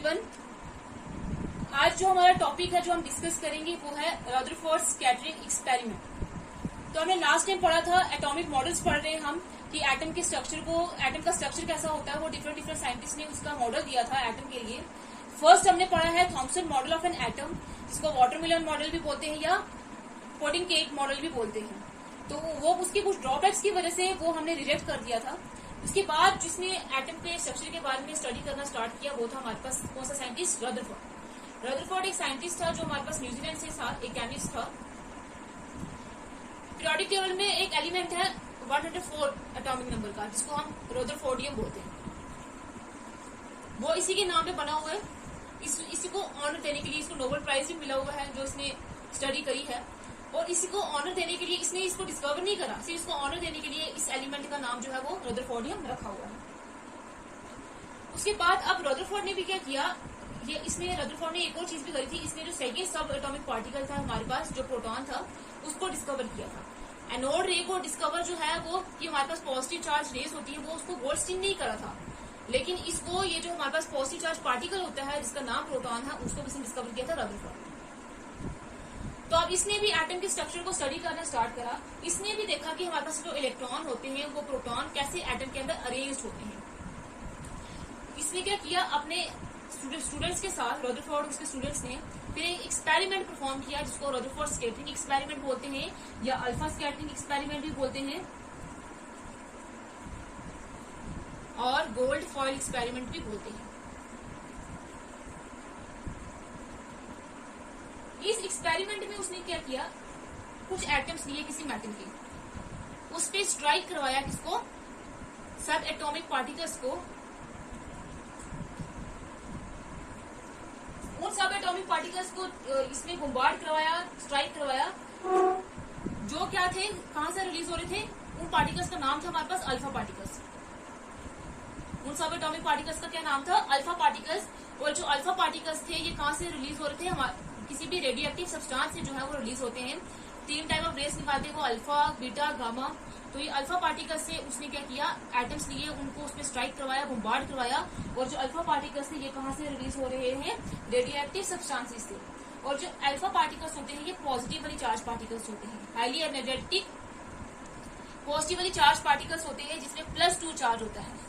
Everyone. आज जो हमारा टॉपिक है जो हम डिस्कस करेंगे वो है रदरफोर्ड स्कैटरिंग एक्सपेरिमेंट। तो हमने लास्ट टाइम पढ़ा था एटॉमिक मॉडल्स पढ़ रहे हैं हम कि एटम का स्ट्रक्चर कैसा होता है। वो डिफरेंट साइंटिस्ट ने उसका मॉडल दिया था एटम के लिए। फर्स्ट हमने पढ़ा है Thompson model of an atom, जिसको वाटरमेलन मॉडल भी बोलते हैं या पुडिंग केक मॉडल भी बोलते हैं। तो वो उसके कुछ ड्रॉबैक्स की वजह से वो हमने रिजेक्ट कर दिया था। उसके बाद जिसने एटम के स्ट्रक्चर के बारे में स्टडी करना स्टार्ट किया वो था हमारे पास कौन सा साइंटिस्ट, रदरफोर्ड एक साइंटिस्ट था जो हमारे पास न्यूजीलैंड से था, एक केमिस्ट था। पीरियोडिक टेबल में एक एलिमेंट है 104 एटॉमिक नंबर का, जिसको हम रदरफोर्डियम बोलते हैं। वो इसी के नाम पे बना हुआ है। इसी को ऑनर देने के लिए इसको नोबेल प्राइज भी मिला हुआ है जो इसने स्टडी करी है। और इसी को ऑनर देने के लिए इसने इसको डिस्कवर नहीं करा, सिर्फ इसको ऑनर देने के लिए इस एलिमेंट का नाम जो है वो रदरफोर्डियम रखा हुआ है। उसके बाद अब रदरफोर्ड ने भी क्या किया, रदरफोर्ड ने एक और चीज भी करी थी। इसने जो सेकेंड सब एटॉमिक पार्टिकल था हमारे पास, जो प्रोटॉन था, उसको डिस्कवर किया था। एनोड रे को डिस्कवर जो है वो कि हमारे पास पॉजिटिव चार्ज रेस होती है, वो उसको गोल्डस्टीन नहीं करा था। लेकिन इसको ये जो हमारे पास पॉजिटिव चार्ज पार्टिकल होता है जिसका नाम प्रोटॉन है, उसको इसने डिस्कवर किया था रदरफोर्ड। तो अब इसने भी एटम के स्ट्रक्चर को स्टडी करना स्टार्ट करा। इसने भी देखा कि हमारे पास जो इलेक्ट्रॉन होते हैं वो प्रोटॉन कैसे एटम के अंदर अरेंज होते हैं। इसने क्या किया, अपने स्टूडेंट्स के साथ, रदरफोर्ड और उसके स्टूडेंट्स ने फिर एक एक्सपेरिमेंट परफॉर्म किया जिसको रदरफोर्ड स्कैटरिंग एक्सपेरिमेंट बोलते हैं या अल्फा स्कैटरिंग एक्सपेरिमेंट भी बोलते हैं और गोल्ड फॉइल एक्सपेरिमेंट भी बोलते हैं। इस एक्सपेरिमेंट में उसने क्या किया, कुछ एटम्स लिए किसी मेटल के, उस पे स्ट्राइक करवाया किसको, सब एटॉमिक पार्टिकल्स को। उन सब एटॉमिक पार्टिकल्स को इसमें बम्बार्ड करवाया, स्ट्राइक करवाया। जो क्या थे, कहां से रिलीज हो रहे थे, उन पार्टिकल्स का नाम था हमारे पास अल्फा पार्टिकल्स। उन सब एटॉमिक पार्टिकल्स का क्या नाम था, अल्फा पार्टिकल्स। और जो अल्फा पार्टिकल्स थे ये कहां से रिलीज हो रहे थे, हमारे किसी भी रेडियो एक्टिव सब्सटेंस से जो है वो रिलीज होते हैं। 3 टाइप ऑफ रेस निकालते हैं वो, अल्फा, बीटा, गामा। तो ये अल्फा पार्टिकल्स से उसने क्या किया, एटम्स लिए, उनको उसमें स्ट्राइक करवाया, बम्बार्ड करवाया। और जो अल्फा पार्टिकल्स थे ये कहां से रिलीज हो रहे हैं, रेडियो एक्टिव सब्सटेंसेस से। और जो अल्फा पार्टिकल्स होते हैं ये पॉजिटिवली चार्ज पार्टिकल्स होते हैं, highly energetic positively charge particles होते हैं जिसमें +2 चार्ज होता है।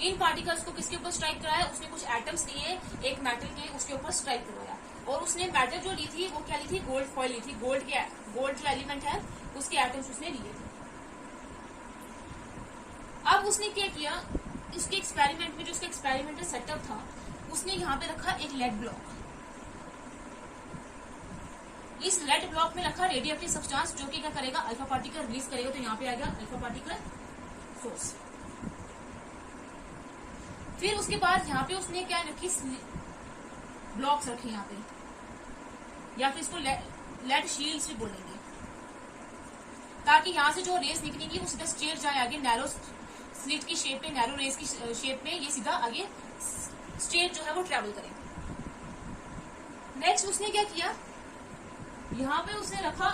इन पार्टिकल्स को किसके ऊपर स्ट्राइक कराया, उसने कुछ एटम्स लिए एक मेटल के, उसके ऊपर स्ट्राइक करवाया। और उसने मेटल जो ली थी वो क्या ली थी, गोल्ड फॉइल ली थी। गोल्ड जो एलिमेंट है उसके एटम्स उसने लिए थे। अब उसने क्या किया, उसके एक्सपेरिमेंट में जो उसका एक्सपेरिमेंटल सेटअप था, उसने यहाँ पे रखा एक लेड ब्लॉक। इस लेड ब्लॉक में रखा रेडियो एक्टिव सब्सटेंस जो कि क्या करेगा, अल्फा पार्टिकल रिलीज करेगा। तो यहाँ पे आ गया अल्फा पार्टिकल सोर्स। फिर उसके बाद यहाँ पे उसने क्या रखी, ब्लॉक्स रखे यहाँ पे, या फिर इसको लेड शील्ड्स भी बोलेंगे, ताकि यहाँ से जो रेस निकलेंगी वो सीधा स्ट्रेट जाए आगे, नैरो स्लिट की शेप में, नैरो रेस की शेप में ये सीधा आगे स्ट्रेट जो है वो ट्रेवल करेंगे। नेक्स्ट उसने क्या किया, यहाँ पे उसने रखा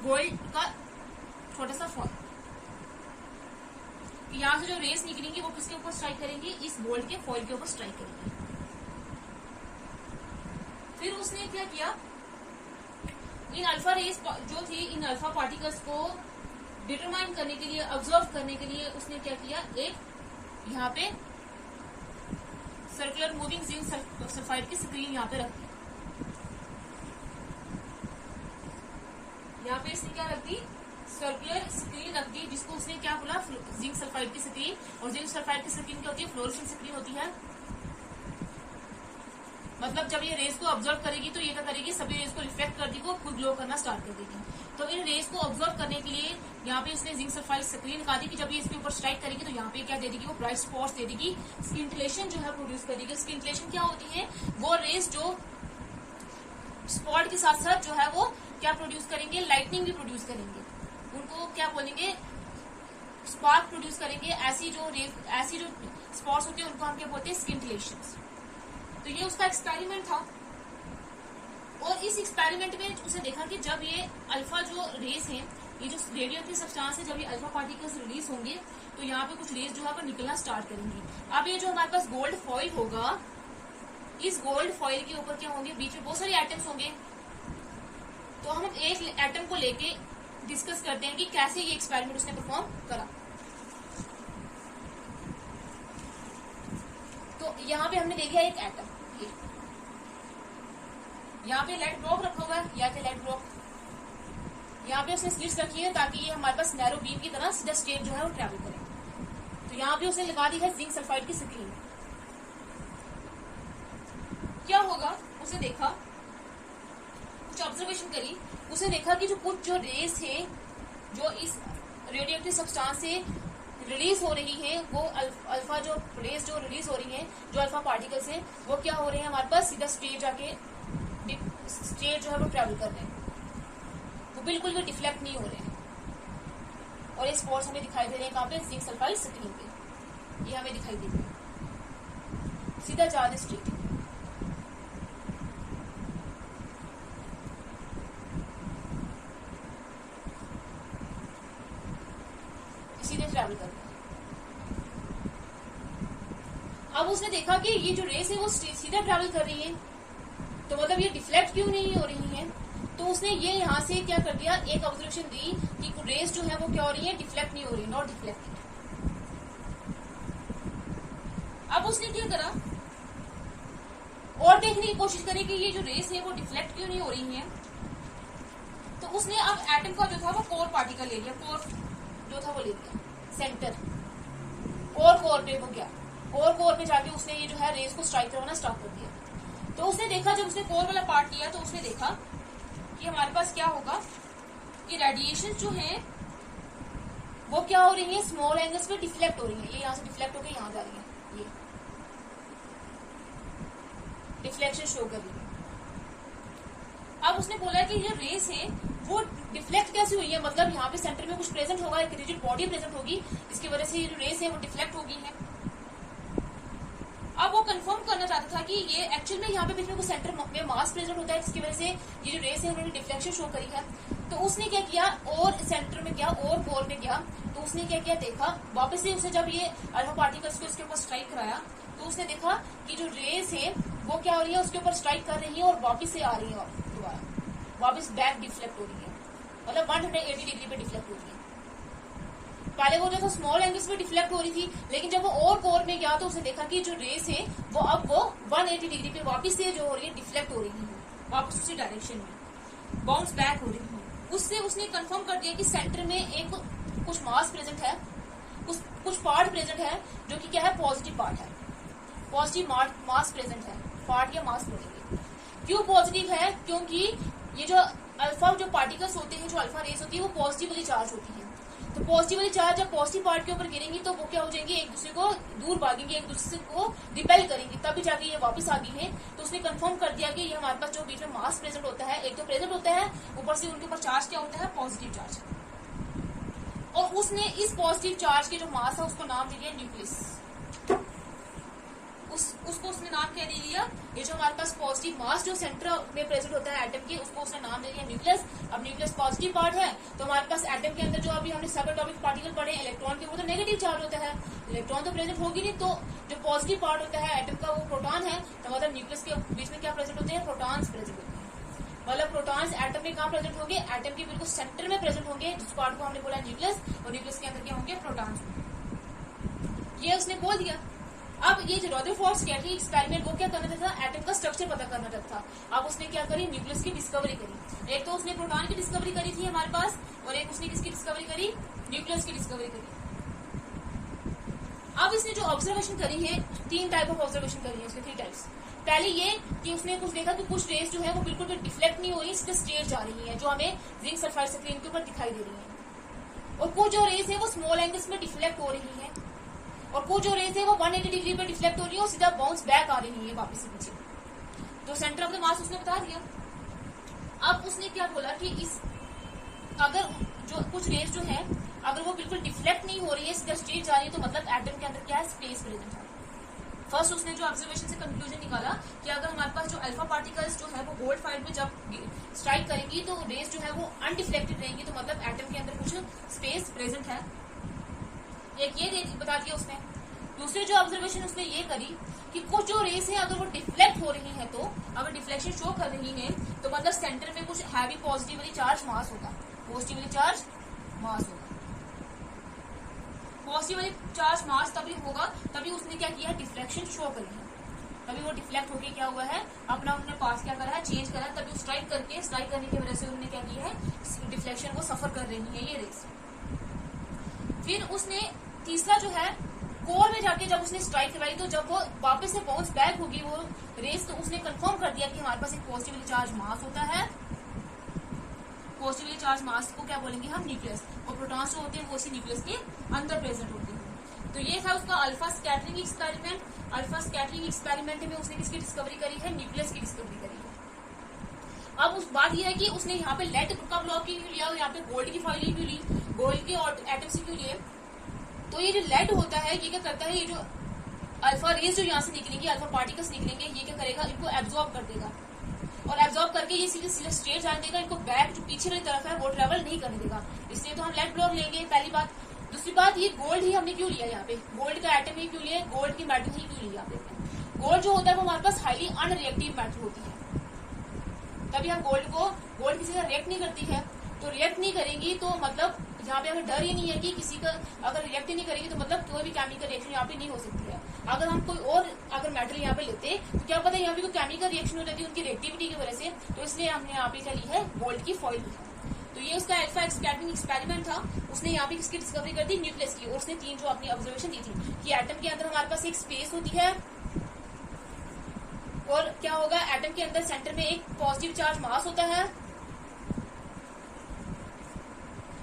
गोल्ड का छोटा सा फॉइल। यहाँ से जो रेस निकलेंगी वो किसके ऊपर स्ट्राइक करेंगी, इस गोल्ड के फॉइल के ऊपर स्ट्राइक करेंगी। फिर उसने क्या किया, इन अल्फा रेस जो थी, इन अल्फा पार्टिकल्स को डिटरमाइन करने के लिए, ऑब्जर्व करने के लिए उसने क्या किया, एक यहाँ पे सर्कुलर मूविंग जिंक सल्फाइड की स्क्रीन यहाँ पे रख दी। यहाँ पे इसने क्या रख दी, सर्कुलर स्क्रीन रख दी, जिसको उसने क्या बोला, जिंक सल्फाइड की स्क्रीन। और जिंक सल्फाइड की स्क्रीन क्या होती है, फ्लोरोसेंट स्क्रीन होती है। मतलब जब ये रेस को ऑब्जर्व करेगी तो ये क्या करेगी, सभी रेस को रिफ्लेक्ट कर देगी, वो खुद ग्लो करना स्टार्ट कर देगी। तो इन रेस को ऑब्जर्व करने के लिए यहाँ पे इसने जिंक सल्फाइड स्क्रीन लगा दी कि जब ये इसके ऊपर स्ट्राइक करेगी तो यहाँ पे क्या दे देगी, वो ब्राइट स्पॉट्स दे देगी, स्किंटिलेशन जो है प्रोड्यूस करेगी। स्किंटिलेशन क्या होती है, वो रेस जो स्पॉट के साथ साथ जो है वो क्या प्रोड्यूस करेंगे, लाइटनिंग भी प्रोड्यूस करेंगे। उनको क्या बोलेंगे, स्पार्क प्रोड्यूस करेंगे। ऐसी जो स्पॉट्स होते हैं उनको हम क्या बोलते हैं, स्किंटिलेशंस। तो ये उसका एक्सपेरिमेंट था। और इस एक्सपेरिमेंट में उसने देखा कि जब ये अल्फा जो रेस है, ये जो रेडियो एक्टिव सब्सटेंस है, जब ये अल्फा पार्टिकल्स रिलीज होंगे तो यहाँ पे कुछ रेस जो है वो निकलना स्टार्ट करेंगी। अब ये जो हमारे पास गोल्ड फॉइल होगा, इस गोल्ड फॉइल के ऊपर क्या होंगे, बीच में बहुत सारे एटम्स होंगे। तो हम एक एटम को लेके डिस्कस करते हैं कि कैसे ये एक्सपेरिमेंट उसने परफॉर्म करा। तो यहाँ पे हमने देखा एक एटम, यहाँ पे लेड ड्रॉप रखा हुआ है, या फिर लेड ड्रॉप यहाँ पे उसने स्लिट्स रखी है ताकि ये हमारे पास नैरो बीम की तरह सीधा स्टेट जो है वो ट्रैवल करे। तो यहाँ पे उसने लगा दी है जिंक सल्फाइड की स्क्रीन। क्या होगा, उसने देखा, कुछ ऑब्जर्वेशन करी, उसने देखा कि जो कुछ जो रेस है जो इस रेडियोएक्टिव सब्सटेंस से रिलीज हो रही है, वो अल्फा जो रेस जो रिलीज हो रही है, जो अल्फा पार्टिकल्स है, वो क्या हो रहे हैं हमारे पास सीधा स्टेट जाके स्टेट जो है वो ट्रैवल कर रहे हैं, वो बिल्कुल भी डिफ्लेक्ट नहीं हो रहे हैं। और ये स्पॉट्स हमें दिखाई दे रहे हैं कहाँ पे, जिंक सल्फाइड स्क्रीन पे, ये हमें दिखाई दे रहे हैं सीधा जा रहे स्ट्रेट। सीधे ट्रैवल कर रहे हैं। अब उसने देखा कि ये जो रेस है वो सीधा ट्रैवल कर रही है, तो मतलब ये डिफ्लेक्ट क्यों नहीं हो रही है। तो उसने ये यहाँ से क्या कर दिया, एक ऑब्जर्वेशन दी कि रेस जो है वो क्या हो रही है, डिफ्लेक्ट नहीं हो रही, नॉट डिफ्लेक्टेड। अब उसने क्या करा, और देखने की कोशिश करी कि ये जो रेस है वो डिफ्लेक्ट क्यों नहीं हो रही है। तो उसने अब एटम का जो था वो कोर पार्टिकल ले लिया, कोर जो था वो ले लिया सेंटर, और कोर पे वो गया, और कोर पे जाके उसने ये जो है रेस को स्ट्राइक करवाना स्टार्ट कर दिया। तो उसने देखा, जब उसने कोर वाला पार्ट लिया तो उसने देखा कि हमारे पास क्या होगा कि रेडिएशन जो है वो क्या हो रही है, स्मॉल एंगल्स पे डिफ्लेक्ट हो रही है। ये यहाँ से डिफ्लेक्ट होकर यहाँ जा रही है, ये डिफ्लेक्शन शो कर रही है। अब उसने बोला कि ये रेस है वो डिफ्लेक्ट कैसे हुई है, मतलब यहाँ पे सेंटर में कुछ प्रेजेंट होगा, एक रिजिड बॉडी प्रेजेंट होगी, इसकी वजह से ये जो रेस है वो डिफ्लेक्ट हो गई है। अब वो कंफर्म करना चाहता था कि ये एक्चुअल में यहाँ पे बीच में कुछ सेंटर में मास प्रेजेंट होता है, जिसकी वजह से ये जो रेस है उन्होंने डिफ्लेक्शन शो करी है। तो उसने क्या किया, और सेंटर में गया और कोर में गया, तो उसने क्या किया, देखा वापस से उसे जब ये अल्फा पार्टिकल्स को इसके ऊपर स्ट्राइक कराया तो उसने देखा कि जो रेस है वो क्या हो रही है, उसके ऊपर स्ट्राइक कर रही है और वापिस से आ रही है, दोबारा वापस बैक डिफ्लेक्ट हो रही है, मतलब 180 डिग्री पे डिफ्लेक्ट हो रही है। पहले वो जो था स्मॉल एंगल्स पे डिफ्लेक्ट हो रही थी, लेकिन जब वो और कोर में गया तो उसने देखा कि जो रेस है वो अब वो 180 डिग्री पे वापस से जो हो रही है डिफ्लेक्ट हो रही है, वापस उसी डायरेक्शन में बाउंस बैक हो रही है। उससे उसने कंफर्म कर दिया कि सेंटर में एक कुछ मास प्रेजेंट है, कुछ पार्ट प्रेजेंट है जो कि क्या है, पॉजिटिव पार्ट है, पॉजिटिव मास प्रेजेंट है, पार्ट या मास बोलेंगे। क्यों पॉजिटिव है, क्योंकि ये जो अल्फा जो पार्टिकल्स होते हैं, जो अल्फा रेस होती है वो पॉजिटिवली चार्ज होती है। तो पॉजिटिवली चार्ज जब पॉजिटिव पार्ट के ऊपर गिरेंगी तो वो क्या हो जाएंगे, एक दूसरे को दूर भागेंगे, एक दूसरे को रिपेल करेंगी, तभी जाके ये वापस आ गई है। तो उसने कंफर्म कर दिया कि ये हमारे पास जो बीच में मास प्रेजेंट होता है, एक तो प्रेजेंट होता है, ऊपर से उनके ऊपर चार्ज क्या होता है, पॉजिटिव चार्ज। और उसने इस पॉजिटिव चार्ज के जो मास है उसको नाम दे दिया न्यूक्लियस। उसको उसने नाम क्या दे दिया, ये जो हमारे पास पॉजिटिव मास जो सेंटर में प्रेजेंट होता है एटम के, उसको उसने नाम दे दिया न्यूक्लियस। अब न्यूक्लियस पॉजिटिव पार्ट है, तो हमारे पास एटम के अंदर जो अभी हमने सब एटॉमिक पार्टिकल पढ़े इलेक्ट्रॉन के, वो तो नेगेटिव चार्ज होता है, इलेक्ट्रॉन तो प्रेजेंट होगी नहीं। तो जो पॉजिटिव पार्ट होता है एटम का वो प्रोटॉन है, तो मतलब न्यूक्लियस के बीच में क्या प्रेजेंट होते हैं, प्रोटॉन्स प्रेजेंट होते हैं। मतलब प्रोटॉन्स एटम में कहाँ प्रेजेंट होंगे, एटम के बिल्कुल सेंटर में प्रेजेंट होंगे, जिस पार्ट को हमने बोला न्यूक्लियस, और न्यूक्लियस के अंदर क्या होंगे, प्रोटॉन्स। ये उसने बोल दिया। अब ये जो रदरफोर्ड स्कैटरिंग एक्सपेरिमेंट वो क्या करना था, एटम का स्ट्रक्चर पता करना था। अब उसने क्या करी, न्यूक्लियस की डिस्कवरी करी। एक तो उसने प्रोटॉन की डिस्कवरी करी थी हमारे पास, और एक उसने किसकी डिस्कवरी करी, न्यूक्लियस की डिस्कवरी करी। अब इसने जो ऑब्जर्वेशन करी है, 3 टाइप ऑफ ऑब्जर्वेशन करी है, उसके 3 टाइप्स। पहले ये कि उसने कुछ देखा कि कुछ रेस जो है वो बिल्कुल भी डिफ्लेक्ट नहीं हो रही, सीधे स्ट्रेट जा रही है, जो हमें जिंक सल्फाइड स्क्रीन के ऊपर दिखाई दे रही है। और कुछ जो रेस है वो स्मॉल एंगल्स में डिफ्लेक्ट हो रही है, और कुछ जो रेस है वो 180 डिग्री पे डिफ्लेक्ट हो रही है और सीधा बाउंस बैक आ रही है वापस से पीछे। तो सेंटर ऑफ द मास उसने बता दिया। अब उसने क्या बोला कि इस अगर जो कुछ रेस जो है अगर वो बिल्कुल डिफ्लेक्ट नहीं हो रही है, सीधा स्ट्रेट जा रही है, तो मतलब एटम के अंदर क्या है, स्पेस प्रेजेंट है। फर्स्ट उसने जो ऑब्जर्वेशन से कंक्लूजन निकाला कि अगर हमारे पास जो अल्फा पार्टिकल्स जो है वो गोल्ड फाइल में जब स्ट्राइक करेंगी तो रेस जो है वो अनडिफ्लेक्टेड रहेंगी, तो मतलब एटम के अंदर कुछ स्पेस प्रेजेंट है। एक ये बता दिया उसने। दूसरी जो ऑब्जर्वेशन उसने ये करी कि कुछ जो रेस है अगर वो डिफ्लेक्ट हो रही है, तो अगर डिफ्लेक्शन शो कर रही है तो मतलब सेंटर में कुछ हैवी पॉजिटिवली चार्ज मास होगा, पॉजिटिवली चार्ज मास होगा। पॉजिटिवली चार्ज मास तभी होगा, तभी उसने क्या किया, डिफ्लेक्शन शो करी है, तभी वो डिफ्लेक्ट होके क्या हुआ है, अपना उन्होंने पास क्या करा है, चेंज करा है, तभी वो स्ट्राइक करने की वजह से उन्होंने क्या किया है, डिफ्लेक्शन को सफर कर रही है ये रेस। फिर उसने तीसरा जो है कोर में जाके जब उसने स्ट्राइक कराई, तो जब वो वापस से बाउंस बैक होगी वो रेस, तो उसने कंफर्म कर दिया कि हमारे पास एक पॉजिटिवली चार्ज मास होता है। पॉजिटिवली चार्ज मास को क्या बोलेंगे हम, न्यूक्लियस, और प्रोटॉन्स जो होते हैं वो उसी न्यूक्लियस के अंदर प्रेजेंट होते हैं। तो ये था उसका alpha scattering experiment. Alpha scattering experiment में उसने किसकी डिस्कवरी करी है, न्यूक्लियस की डिस्कवरी करी है। अब उस बात यह है कि उसने यहाँ पे लेड का ब्लॉक क्यों लिया और यहाँ पे गोल्ड की फॉइल क्यों ली, गोल्ड के एटम से क्यों लिए। तो ये जो लेड होता है ये क्या करता है, ये जो अल्फा रेज जो यहाँ से निकलेंगे, अल्फा पार्टिकल्स निकलेंगे, ये क्या करेगा, इनको एब्जॉर्ब कर देगा, और एब्जॉर्ब करके ये सीधे सीधे स्ट्रेट जाने देगा, इनको बैक जो पीछे वाली तरफ है वो ट्रेवल नहीं करने देगा। इसलिए तो हम लेड ब्लॉक लेंगे, पहली बात। दूसरी बात, ये गोल्ड ही हमने क्यों लिया, यहाँ पे गोल्ड का एटम ही क्यों लिया, गोल्ड की मेटल ही क्यों लिया यहाँ पे। गोल्ड जो होता है वो हमारे पास हाईली अनरिएक्टिव मेटल होती है, तभी हम गोल्ड किसी का रिएक्ट नहीं करती है, तो रिएक्ट नहीं करेंगी तो मतलब यहाँ पे हमें डर ये नहीं है कि किसी का अगर रिएक्ट नहीं करेगी तो मतलब कोई भी केमिकल रिएक्शन यहाँ पे नहीं हो सकती है। अगर हम कोई और अगर मेटल यहाँ पे लेते तो क्या पता यहाँ पे कोई केमिकल रिएक्शन हो जाती है उनकी रिएक्टिविटी की वजह से, तो इसलिए हमने यहाँ पे क्या ली है, गोल्ड की फॉइल ली है। तो ये उसका अल्फा स्कैटरिंग एक्सपेरिमेंट था। उसने यहाँ पे किसकी डिस्कवरी कर दी, न्यूक्लियस की। और उसने तीन जो अपनी ऑब्जर्वेशन दी थी कि एटम के अंदर हमारे पास एक स्पेस होती है, और क्या होगा, एटम के अंदर सेंटर में एक पॉजिटिव चार्ज मास होता है,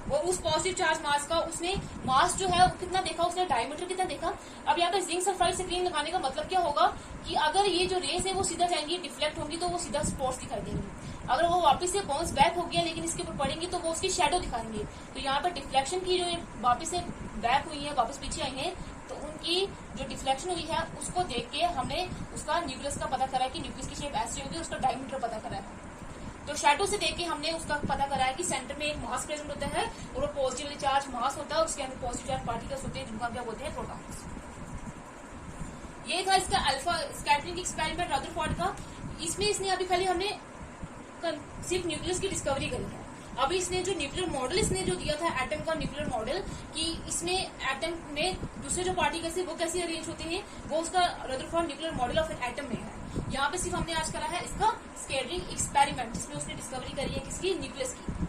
और उस पॉजिटिव चार्ज मास का उसने मास जो है कितना देखा, उसने डायमीटर कितना देखा। अब यहाँ पे जिंक सल्फाइड स्क्रीन लगाने का मतलब क्या होगा कि अगर ये जो रेस है वो सीधा जाएंगी, डिफ्लेक्ट होंगी तो वो सीधा स्पॉट्स दिखाई देंगी। अगर वो वापस से बाउंस बैक हो गया लेकिन इसके ऊपर पड़ेंगी तो वो उसकी शेडो दिखाएंगे। तो यहाँ पर डिफ्लेक्शन की जो वापस से बैक हुई है, वापस पीछे आई है, तो उनकी जो डिफ्लेक्शन हुई है उसको देख के हमने उसका न्यूक्लियस का पता करा है कि न्यूक्लियस की शेप ऐसी होगी, उसका डायमीटर पता करा है। तो शैडो से देख के हमने उसका पता करा है कि सेंटर में एक मास प्रेजेंट होता है और वो पॉजिटिवली चार्ज मास होता है, उसके अंदर पॉजिटिव चार्ज पार्टिकल्स होते हैं जिनको हम क्या बोलते हैं, प्रोटॉन्स। ये था इसका अल्फा स्कैटरिंग एक्सपेरिमेंट रदरफोर्ड का। इसमें इसने अभी खाली हमने सिर्फ न्यूक्लियस की डिस्कवरी करी है। अभी इसने जो न्यूक्लियर मॉडल इसने जो दिया था एटम का न्यूक्लियर मॉडल, कि इसमें एटम में दूसरे जो पार्टिकल्स है वो कैसे अरेंज होते हैं, वो उसका Rutherford nuclear model of an atom में है। यहाँ पे सिर्फ हमने आज करा है इसका स्कैटरिंग एक्सपेरिमेंट, जिसमें उसने डिस्कवरी करी है किसकी, न्यूक्लियस की।